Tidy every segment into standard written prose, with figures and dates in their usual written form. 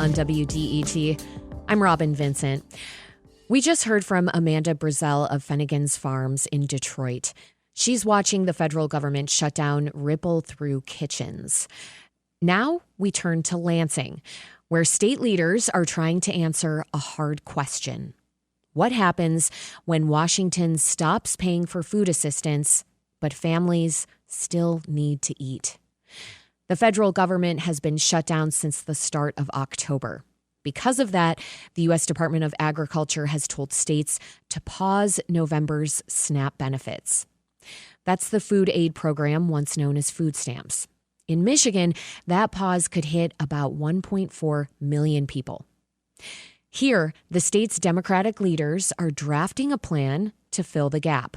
on WDET. I'm Robyn Vincent. We just heard from Amanda Brazel of Finnegan's Farms in Detroit. She's watching the federal government shutdown ripple through kitchens. Now we turn to Lansing, where state leaders are trying to answer a hard question. What happens when Washington stops paying for food assistance, but families still need to eat? The federal government has been shut down since the start of October. Because of that, the U.S. Department of Agriculture has told states to pause November's SNAP benefits. That's the food aid program, once known as food stamps. In Michigan, that pause could hit about 1.4 million people. Here, the state's Democratic leaders are drafting a plan to fill the gap,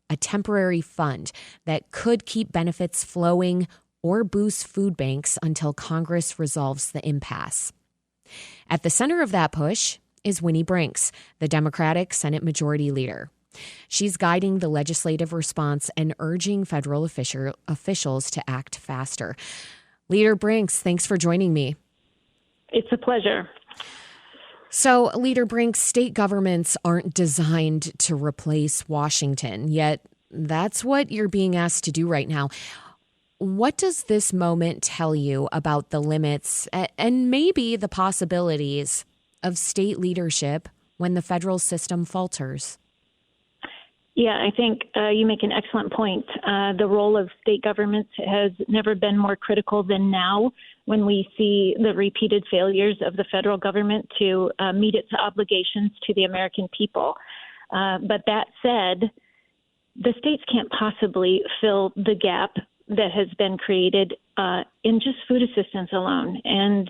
a temporary fund that could keep benefits flowing or boost food banks until Congress resolves the impasse. At the center of that push is Winnie Brinks, the Democratic Senate Majority Leader. She's guiding the legislative response and urging federal officials to act faster. Leader Brinks, thanks for joining me. It's a pleasure. So, Leader Brinks, state governments aren't designed to replace Washington, yet that's what you're being asked to do right now. What does this moment tell you about the limits and maybe the possibilities of state leadership when the federal system falters? Yeah, I think you make an excellent point. The role of state governments has never been more critical than now when we see the repeated failures of the federal government to meet its obligations to the American people. But that said, the states can't possibly fill the gap that has been created in just food assistance alone. And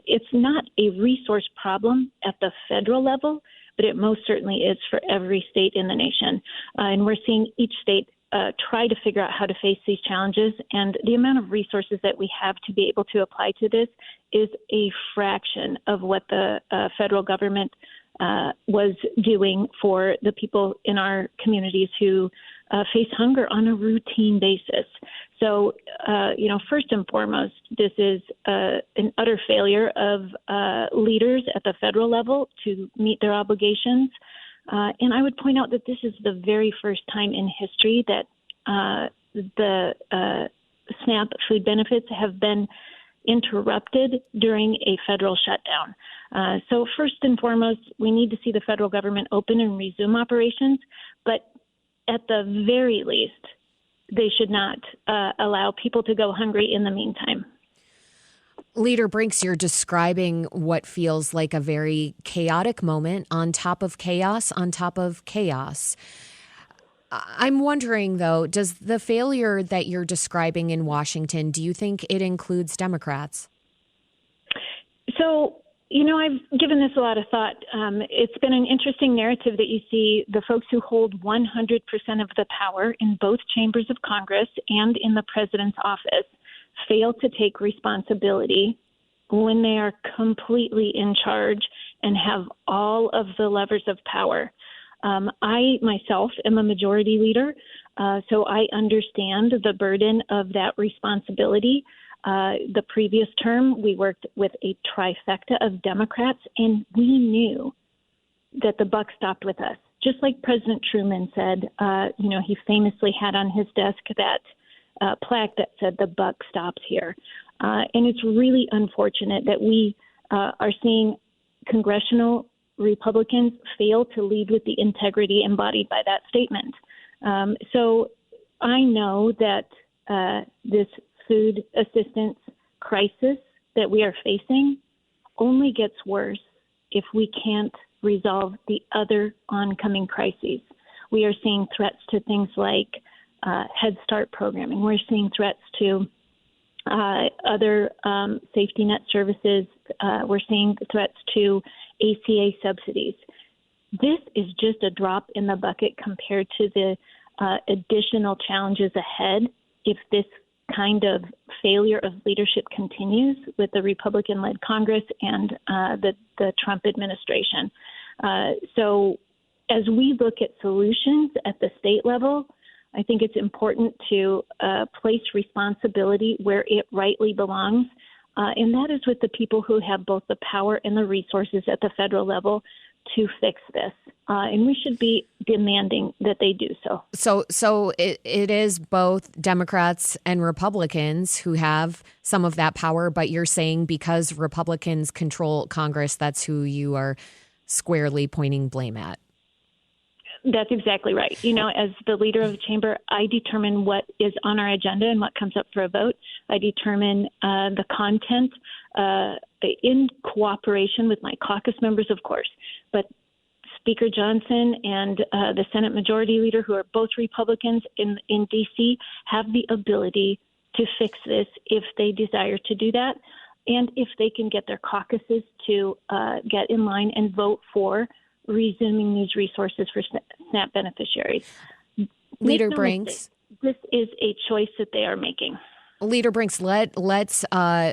it's not a resource problem at the federal level, but it most certainly is for every state in the nation. And we're seeing each state try to figure out how to face these challenges. And the amount of resources that we have to be able to apply to this is a fraction of what the federal government was doing for the people in our communities who face hunger on a routine basis. So, first and foremost, this is an utter failure of leaders at the federal level to meet their obligations. And I would point out that this is the very first time in history that the SNAP food benefits have been interrupted during a federal shutdown. So first and foremost, we need to see the federal government open and resume operations, but at the very least, they should not allow people to go hungry in the meantime. Leader Brinks, you're describing what feels like a very chaotic moment on top of chaos on top of chaos. I'm wondering, though, does the failure that you're describing in Washington, do you think it includes Democrats? So, I've given this a lot of thought. It's been an interesting narrative that you see the folks who hold 100% of the power in both chambers of Congress and in the president's office fail to take responsibility when they are completely in charge and have all of the levers of power. I myself am a majority leader, so I understand the burden of that responsibility. The previous term, we worked with a trifecta of Democrats, and we knew that the buck stopped with us. Just like President Truman said, he famously had on his desk that plaque that said, "The buck stops here." And it's really unfortunate that we are seeing congressional Republicans fail to lead with the integrity embodied by that statement. So I know that this food assistance crisis that we are facing only gets worse if we can't resolve the other oncoming crises. We are seeing threats to things like Head Start programming. We're seeing threats to other safety net services. We're seeing threats to ACA subsidies. This is just a drop in the bucket compared to the additional challenges ahead if this kind of failure of leadership continues with the Republican-led Congress and the Trump administration. So as we look at solutions at the state level, I think it's important to place responsibility where it rightly belongs and that is with the people who have both the power and the resources at the federal level to fix this. And we should be demanding that they do so. So it is both Democrats and Republicans who have some of that power, but you're saying because Republicans control Congress, that's who you are squarely pointing blame at. That's exactly right. You know, as the leader of the chamber, I determine what is on our agenda and what comes up for a vote. I determine the content in cooperation with my caucus members, of course. But Speaker Johnson and the Senate Majority Leader, who are both Republicans in D.C., have the ability to fix this if they desire to do that, and if they can get their caucuses to get in line and vote for resuming these resources for SNAP beneficiaries. Leader Brinks, this is a choice that they are making. Leader Brinks, let's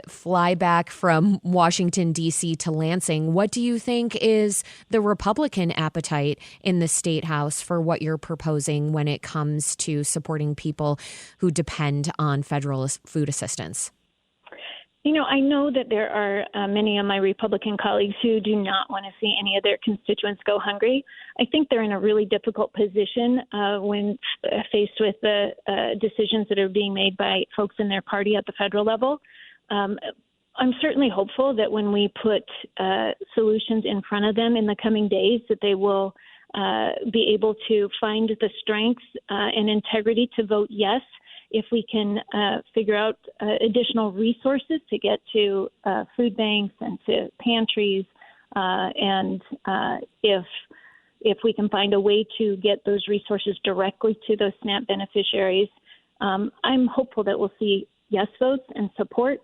fly back from Washington, D.C. to Lansing. What do you think is the Republican appetite in the State House for what you're proposing when it comes to supporting people who depend on federal food assistance? You know, I know that there are many of my Republican colleagues who do not want to see any of their constituents go hungry. I think they're in a really difficult position when faced with the decisions that are being made by folks in their party at the federal level. I'm certainly hopeful that when we put solutions in front of them in the coming days, that they will be able to find the strength and integrity to vote yes, if we can figure out additional resources to get to food banks and to pantries, and if we can find a way to get those resources directly to those SNAP beneficiaries, I'm hopeful that we'll see yes votes and support.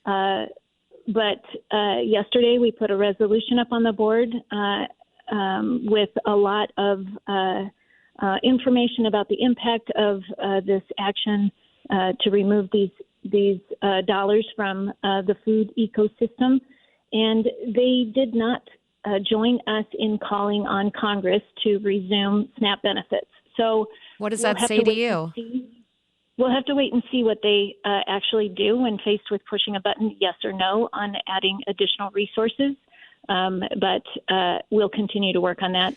But yesterday we put a resolution up on the board with a lot of information about the impact of this action to remove these dollars from the food ecosystem. And they did not join us in calling on Congress to resume SNAP benefits. So what does that say to you? We'll have to wait and see what they actually do when faced with pushing a button, yes or no, on adding additional resources. But we'll continue to work on that.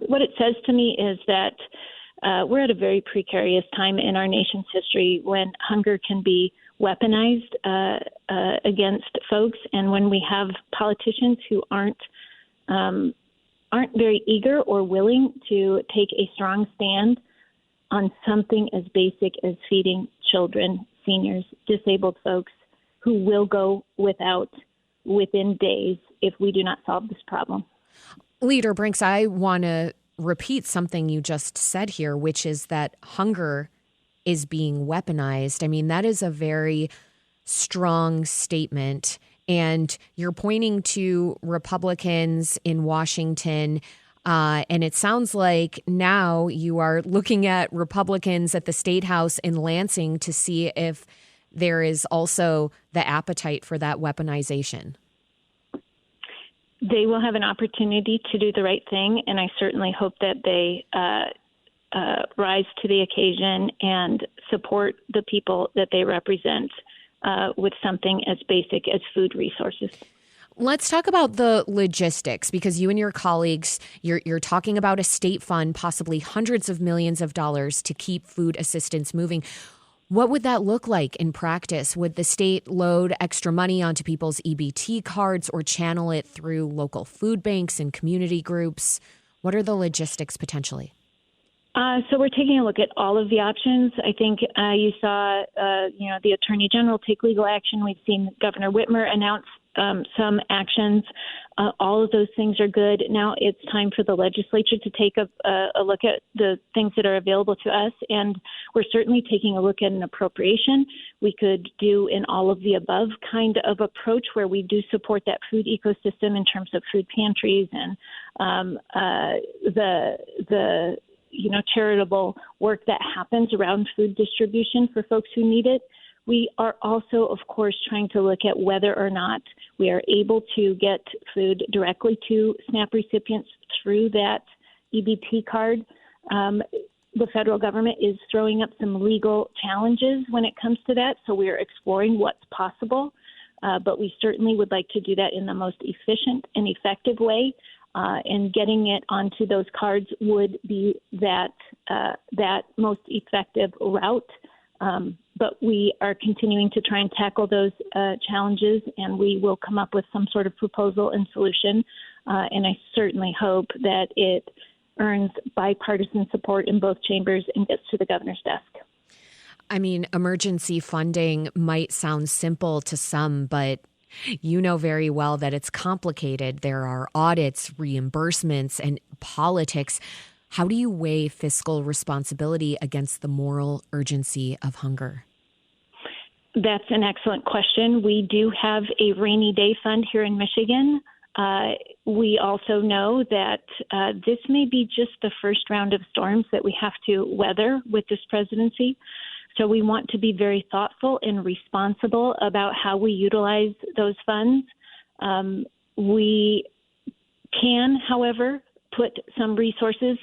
What it says to me is that we're at a very precarious time in our nation's history when hunger can be weaponized against folks, and when we have politicians who aren't very eager or willing to take a strong stand on something as basic as feeding children, seniors, disabled folks who will go without within days if we do not solve this problem. Leader Brinks, I want to repeat something you just said here, which is that hunger is being weaponized. I mean, that is a very strong statement. And you're pointing to Republicans in Washington. And it sounds like now you are looking at Republicans at the State House in Lansing to see if there is also the appetite for that weaponization. They will have an opportunity to do the right thing, and I certainly hope that they rise to the occasion and support the people that they represent with something as basic as food resources. Let's talk about the logistics, because you and your colleagues, you're talking about a state fund, possibly hundreds of millions of dollars to keep food assistance moving. What would that look like in practice? Would the state load extra money onto people's EBT cards or channel it through local food banks and community groups? What are the logistics potentially? So we're taking a look at all of the options. I think you saw, the Attorney General take legal action. We've seen Governor Whitmer announce some actions. All of those things are good. Now it's time for the legislature to take a look at the things that are available to us, and we're certainly taking a look at an appropriation. We could do an all of the above kind of approach where we do support that food ecosystem in terms of food pantries and the charitable work that happens around food distribution for folks who need it. We are also, of course, trying to look at whether or not we are able to get food directly to SNAP recipients through that EBT card. The federal government is throwing up some legal challenges when it comes to that, so we are exploring what's possible. but we certainly would like to do that in the most efficient and effective way. And getting it onto those cards would be that most effective route. But we are continuing to try and tackle those challenges, and we will come up with some sort of proposal and solution. And I certainly hope that it earns bipartisan support in both chambers and gets to the governor's desk. I mean, emergency funding might sound simple to some, but you know very well that it's complicated. There are audits, reimbursements, and politics. How do you weigh fiscal responsibility against the moral urgency of hunger? That's an excellent question. We do have a rainy day fund here in Michigan. We also know that this may be just the first round of storms that we have to weather with this presidency. So we want to be very thoughtful and responsible about how we utilize those funds. We can, however, put some resources,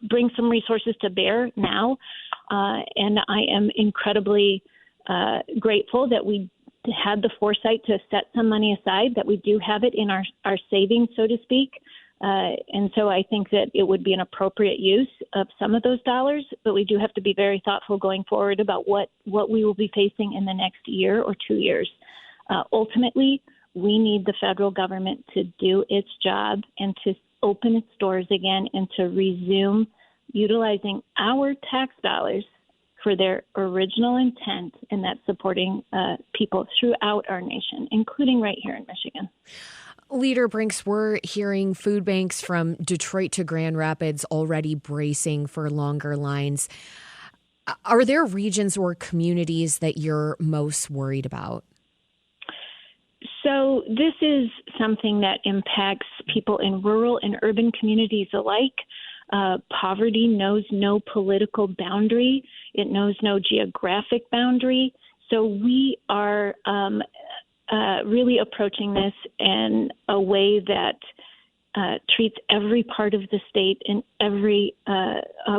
bring some resources to bear now. And I am incredibly grateful that we had the foresight to set some money aside, that we do have it in our savings, so to speak. And so I think that it would be an appropriate use of some of those dollars, but we do have to be very thoughtful going forward about what we will be facing in the next year or 2 years. Ultimately, we need the federal government to do its job and to open its doors again and to resume utilizing our tax dollars for their original intent, and that's supporting people throughout our nation, including right here in Michigan. Leader Brinks, we're hearing food banks from Detroit to Grand Rapids already bracing for longer lines. Are there regions or communities that you're most worried about? So this is something that impacts people in rural and urban communities alike. Poverty knows no political boundary. It knows no geographic boundary. So we are really approaching this in a way that treats every part of the state and every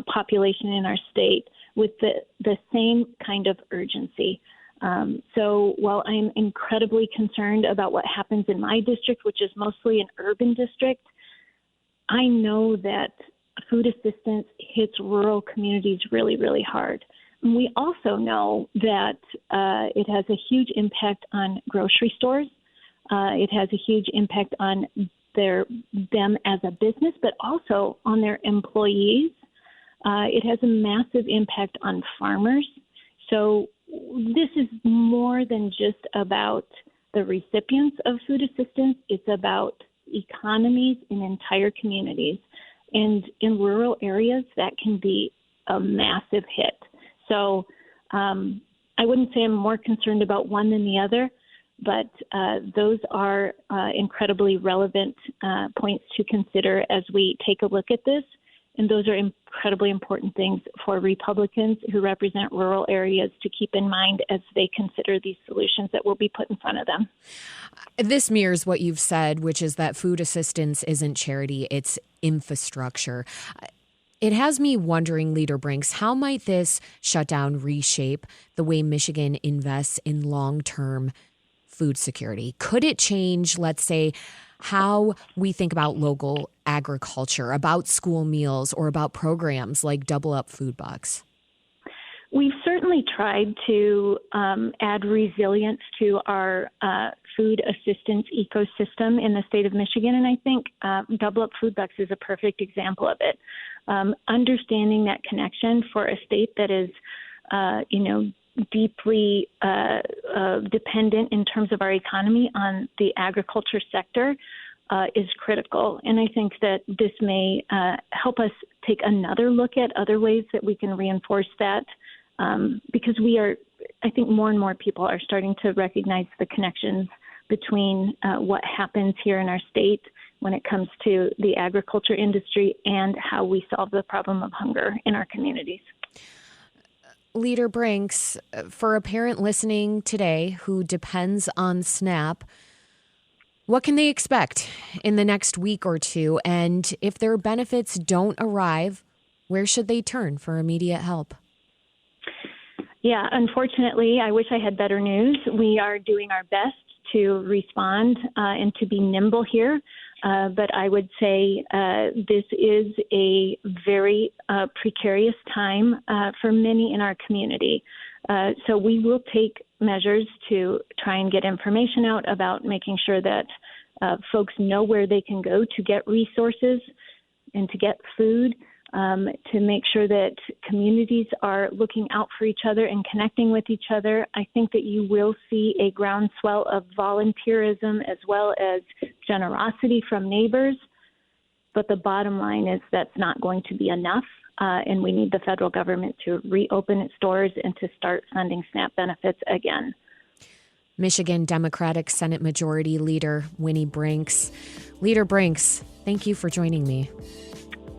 population in our state with the same kind of urgency. So while I'm incredibly concerned about what happens in my district, which is mostly an urban district, I know that food assistance hits rural communities really, really hard. And we also know that it has a huge impact on grocery stores. It has a huge impact on them as a business, but also on their employees. It has a massive impact on farmers. So this is more than just about the recipients of food assistance. It's about economies in entire communities. And in rural areas, that can be a massive hit. So I wouldn't say I'm more concerned about one than the other, but those are incredibly relevant points to consider as we take a look at this. And those are incredibly important things for Republicans who represent rural areas to keep in mind as they consider these solutions that will be put in front of them. This mirrors what you've said, which is that food assistance isn't charity, it's infrastructure. It has me wondering, Leader Brinks, how might this shutdown reshape the way Michigan invests in long-term food security? Could it change, let's say, how we think about local agriculture, about school meals, or about programs like Double Up Food Bucks? We've certainly tried to add resilience to our food assistance ecosystem in the state of Michigan, and I think Double Up Food Bucks is a perfect example of it. Understanding that connection for a state that is, deeply dependent in terms of our economy on the agriculture sector is critical. And I think that this may help us take another look at other ways that we can reinforce that because I think more and more people are starting to recognize the connections between what happens here in our state when it comes to the agriculture industry and how we solve the problem of hunger in our communities. Leader Brinks, for a parent listening today who depends on SNAP, what can they expect in the next week or two? And if their benefits don't arrive, where should they turn for immediate help? Yeah, unfortunately, I wish I had better news. We are doing our best to respond and to be nimble here. But I would say this is a very precarious time for many in our community. So we will take measures to try and get information out about making sure that folks know where they can go to get resources and to get food, to make sure that communities are looking out for each other and connecting with each other. I think that you will see a groundswell of volunteerism as well as generosity from neighbors. But the bottom line is that's not going to be enough. And we need the federal government to reopen its doors and to start funding SNAP benefits again. Michigan Democratic Senate Majority Leader Winnie Brinks. Leader Brinks, thank you for joining me.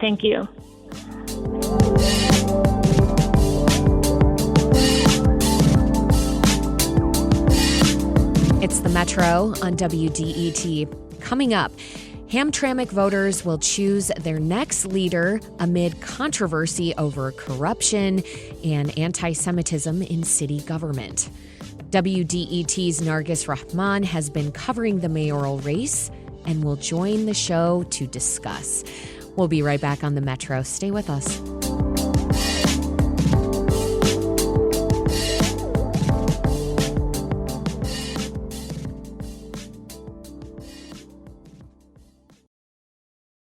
Thank you. It's the Metro on WDET. Coming up, Hamtramck voters will choose their next leader amid controversy over corruption and anti-Semitism in city government. WDET's Nargis Rahman has been covering the mayoral race and will join the show to discuss. We'll be right back on the Metro. Stay with us.